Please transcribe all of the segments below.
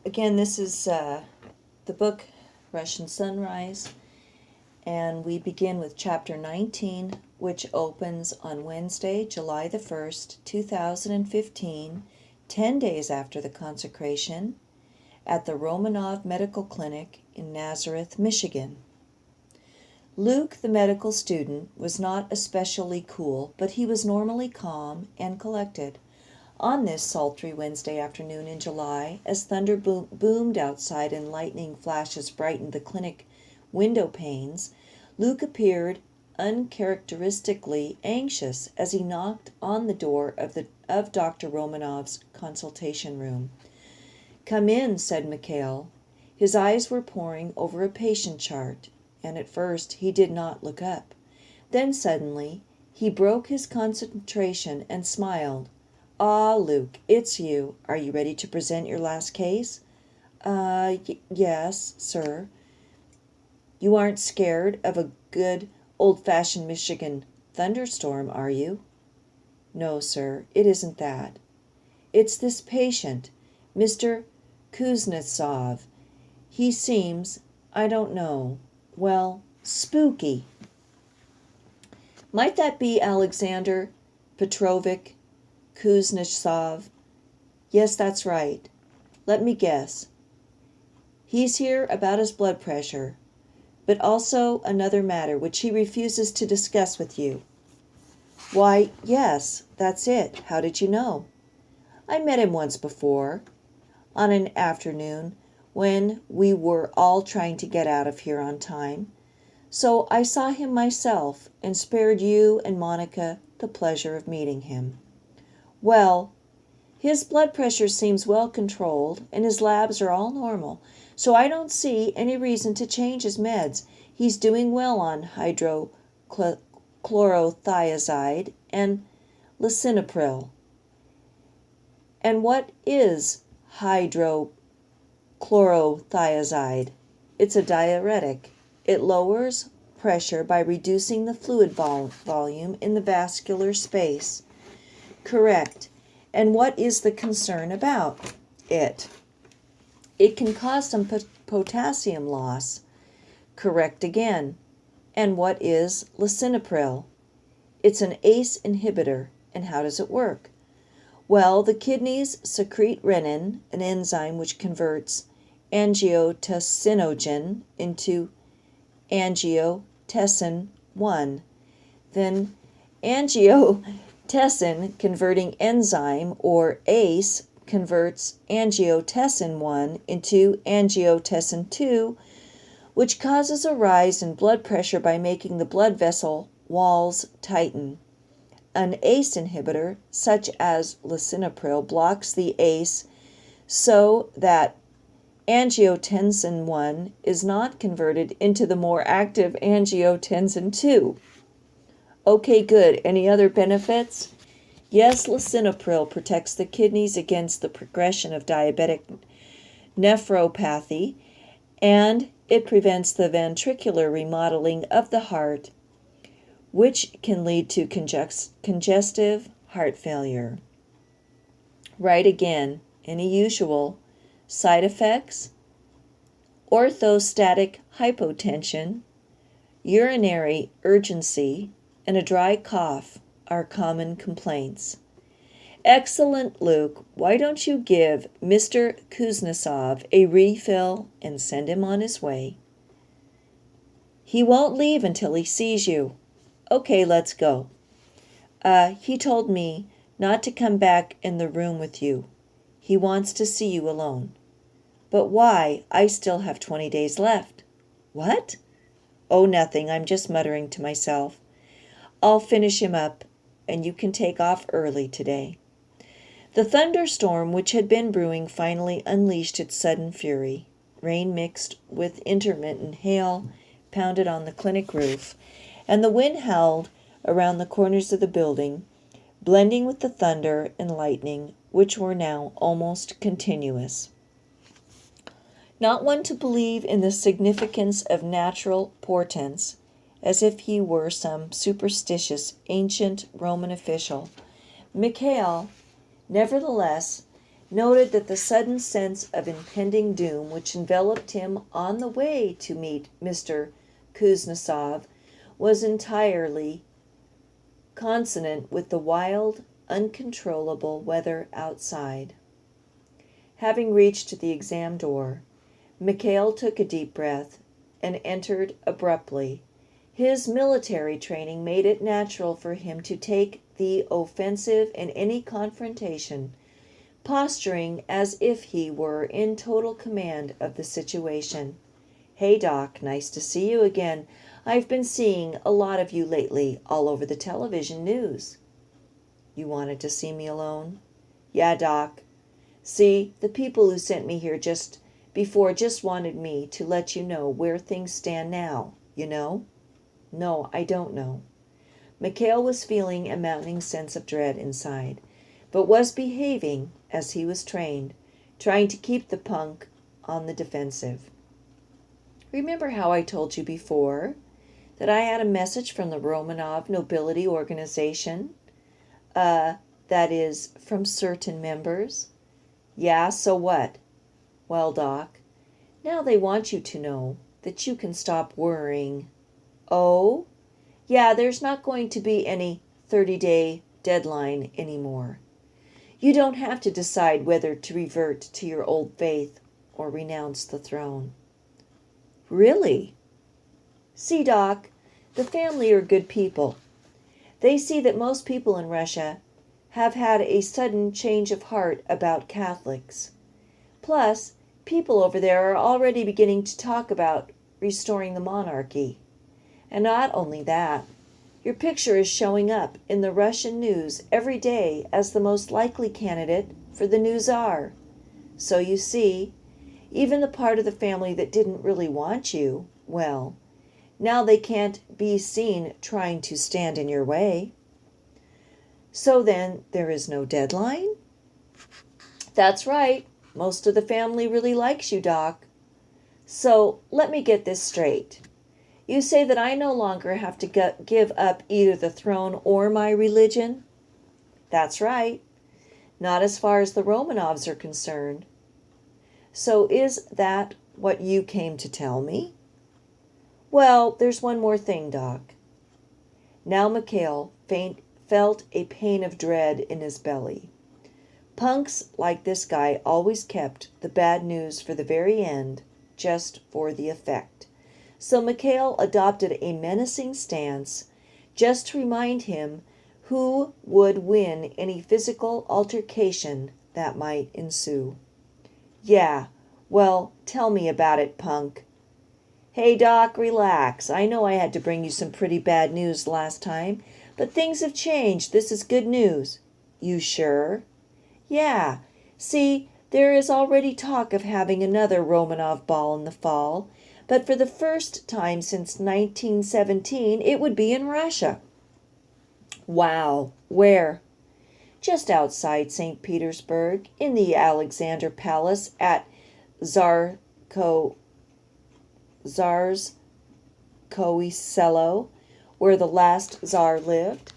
Again, this is the book Russian Sunrise, and we begin with chapter 19, which opens on Wednesday, July the 1st, 2015, 10 days after the consecration, at the Romanov Medical Clinic in Nazareth, Michigan. Luke, the medical student, was not especially cool, but he was normally calm and collected. On this sultry Wednesday afternoon in July, as thunder boomed outside and lightning flashes brightened the clinic window panes, Luke appeared uncharacteristically anxious as he knocked on the door of Dr. Romanov's consultation room. "Come in," said Mikhail. His eyes were poring over a patient chart, and at first he did not look up. Then suddenly he broke his concentration and smiled. "Ah, Luke, it's you. Are you ready to present your last case?" Yes, sir." "You aren't scared of a good old-fashioned Michigan thunderstorm, are you?" "No, sir, it isn't that. It's this patient, Mr. Kuznetsov. He seems, I don't know, well, spooky." "Might that be Alexander Petrovich Kuznetsov?" "Yes, that's right. Let me guess. He's here about his blood pressure, but also another matter which he refuses to discuss with you." "Why, yes, that's it. How did you know?" "I met him once before, on an afternoon when we were all trying to get out of here on time. So I saw him myself and spared you and Monica the pleasure of meeting him." "Well, his blood pressure seems well controlled and his labs are all normal, so I don't see any reason to change his meds. He's doing well on hydrochlorothiazide and lisinopril." "And what is hydrochlorothiazide?" "It's a diuretic. It lowers pressure by reducing the fluid volume in the vascular space." "Correct. And what is the concern about it?" "It can cause some potassium loss." "Correct again. And what is lisinopril?" "It's an ACE inhibitor. And how does it work?" "Well, the kidneys secrete renin, an enzyme which converts angiotensinogen into angiotensin 1. Then angiotensin converting enzyme, or ACE, converts angiotensin 1 into angiotensin 2, which causes a rise in blood pressure by making the blood vessel walls tighten. An ACE inhibitor, such as lisinopril, blocks the ACE so that angiotensin 1 is not converted into the more active angiotensin 2. "Okay, good. Any other benefits?" "Yes, lisinopril protects the kidneys against the progression of diabetic nephropathy, and it prevents the ventricular remodeling of the heart, which can lead to congestive heart failure." "Right again. Any usual side effects?" "Orthostatic hypotension, urinary urgency, and a dry cough are common complaints." "Excellent, Luke. Why don't you give Mr. Kuznetsov a refill and send him on his way?" "He won't leave until he sees you." "Okay, let's go." He told me not to come back in the room with you. He wants to see you alone." "But why? I still have 20 days left." "What?" "Oh, nothing. I'm just muttering to myself. I'll finish him up, and you can take off early today." The thunderstorm which had been brewing finally unleashed its sudden fury. Rain mixed with intermittent hail pounded on the clinic roof, and the wind howled around the corners of the building, blending with the thunder and lightning, which were now almost continuous. Not one to believe in the significance of natural portents, as if he were some superstitious ancient Roman official, Mikhail, nevertheless, noted that the sudden sense of impending doom which enveloped him on the way to meet Mr. Kuznetsov was entirely consonant with the wild, uncontrollable weather outside. Having reached the exam door, Mikhail took a deep breath and entered abruptly. His military training made it natural for him to take the offensive in any confrontation, posturing as if he were in total command of the situation. "Hey, Doc, nice to see you again. I've been seeing a lot of you lately, all over the television news." "You wanted to see me alone?" "Yeah, Doc. See, the people who sent me here just wanted me to let you know where things stand now, you know?" "No, I don't know." Mikhail was feeling a mounting sense of dread inside, but was behaving as he was trained, trying to keep the punk on the defensive. "Remember how I told you before that I had a message from the Romanov Nobility Organization? That is, from certain members." "Yeah, so what?" "Well, Doc, now they want you to know that you can stop worrying." "Oh?" "Yeah, there's not going to be any 30-day deadline anymore. You don't have to decide whether to revert to your old faith or renounce the throne." "Really?" "See, Doc, the family are good people. They see that most people in Russia have had a sudden change of heart about Catholics. Plus, people over there are already beginning to talk about restoring the monarchy. And not only that, your picture is showing up in the Russian news every day as the most likely candidate for the new czar. So you see, even the part of the family that didn't really want you, well, now they can't be seen trying to stand in your way." "So then there is no deadline?" "That's right. Most of the family really likes you, Doc. So let me get this straight. You say that I no longer have to give up either the throne or my religion?" "That's right. Not as far as the Romanovs are concerned." "So is that what you came to tell me?" "Well, there's one more thing, Doc." Now Mikhail felt a pain of dread in his belly. Punks like this guy always kept the bad news for the very end, just for the effect. So Mikhail adopted a menacing stance, just to remind him who would win any physical altercation that might ensue. "Yeah, well, tell me about it, punk." "Hey, Doc, relax. I know I had to bring you some pretty bad news last time, but things have changed. This is good news." "You sure?" "Yeah. See, there is already talk of having another Romanov ball in the fall, but for the first time since 1917, it would be in Russia." "Wow. Where?" "Just outside St. Petersburg, in the Alexander Palace at Tsarskoye Selo, where the last Tsar lived.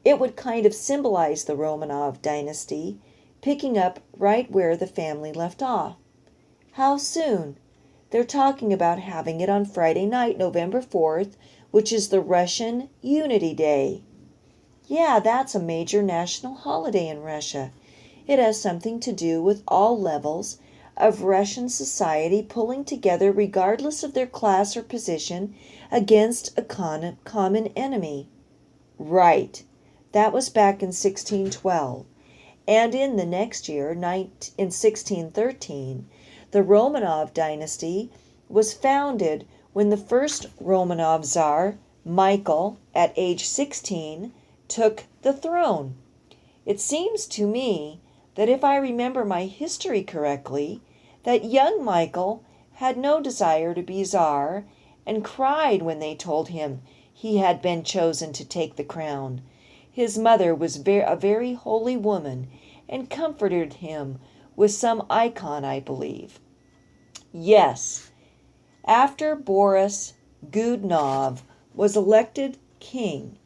It would kind of symbolize the Romanov dynasty, picking up right where the family left off." "How soon?" "They're talking about having it on Friday night, November 4th, which is the Russian Unity Day." "Yeah, that's a major national holiday in Russia. It has something to do with all levels of Russian society pulling together regardless of their class or position against a common enemy." "Right. That was back in 1612. And in the next year, in 1613, the Romanov dynasty was founded when the first Romanov Tsar, Michael, at age 16, took the throne. It seems to me that if I remember my history correctly, that young Michael had no desire to be Tsar and cried when they told him he had been chosen to take the crown. His mother was a very holy woman and comforted him with some icon, I believe. Yes, after Boris Godunov was elected king,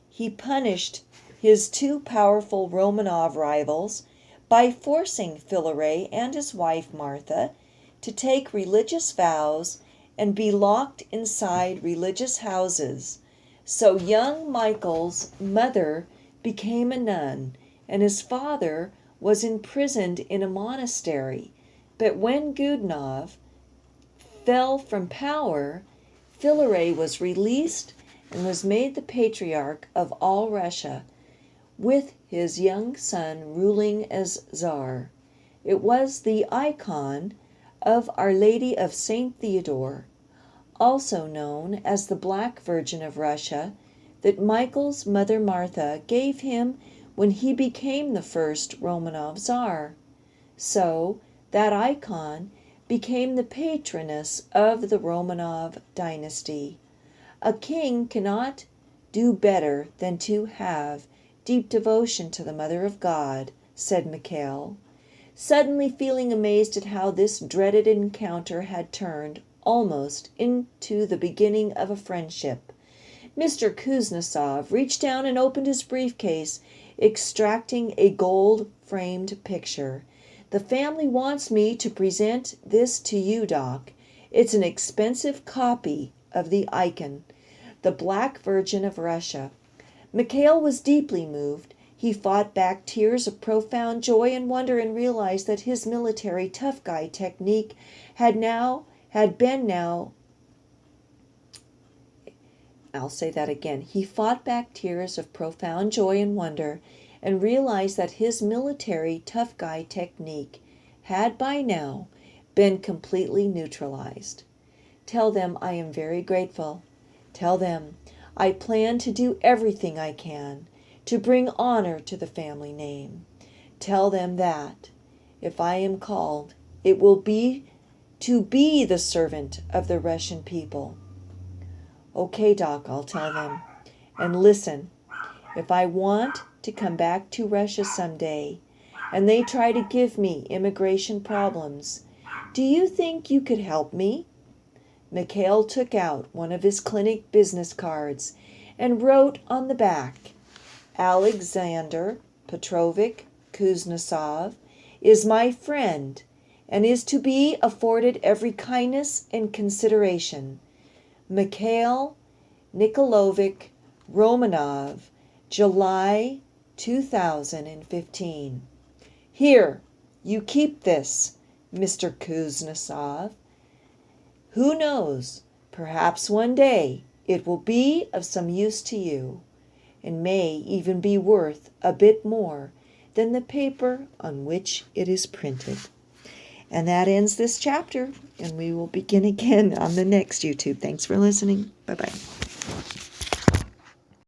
he punished his two powerful Romanov rivals by forcing Philaret and his wife Martha to take religious vows and be locked inside religious houses. So young Michael's mother became a nun, and his father was imprisoned in a monastery. But when Goodnov fell from power, Philaret was released and was made the patriarch of all Russia, with his young son ruling as Tsar. It was the icon of Our Lady of St. Theodore, also known as the Black Virgin of Russia, that Michael's mother Martha gave him when he became the first Romanov Tsar. So that icon became the patroness of the Romanov dynasty. A king cannot do better than to have deep devotion to the Mother of God, said Mikhail, suddenly feeling amazed at how this dreaded encounter had turned almost into the beginning of a friendship. Mr. Kuznetsov reached down and opened his briefcase, extracting a gold-framed picture. "The family wants me to present this to you, Doc. It's an expensive copy of the icon, the Black Virgin of Russia." Mikhail was deeply moved. He fought back tears of profound joy and wonder and realized that his military tough guy technique had been now. I'll say that again. He fought back tears of profound joy and wonder and realized that his military tough guy technique had by now been completely neutralized. "Tell them I am very grateful. Tell them I plan to do everything I can to bring honor to the family name. Tell them that, if I am called, it will be to be the servant of the Russian people." "Okay, Doc, I'll tell them. And listen, if I want to come back to Russia someday, and they try to give me immigration problems, do you think you could help me?" Mikhail took out one of his clinic business cards and wrote on the back, "Alexander Petrovich Kuznetsov is my friend and is to be afforded every kindness and consideration. Mikhail Nikolaevich Romanov, July 2015. Here, you keep this, Mr. Kuznetsov. Who knows, perhaps one day it will be of some use to you, and may even be worth a bit more than the paper on which it is printed." And that ends this chapter, and we will begin again on the next YouTube. Thanks for listening. Bye-bye.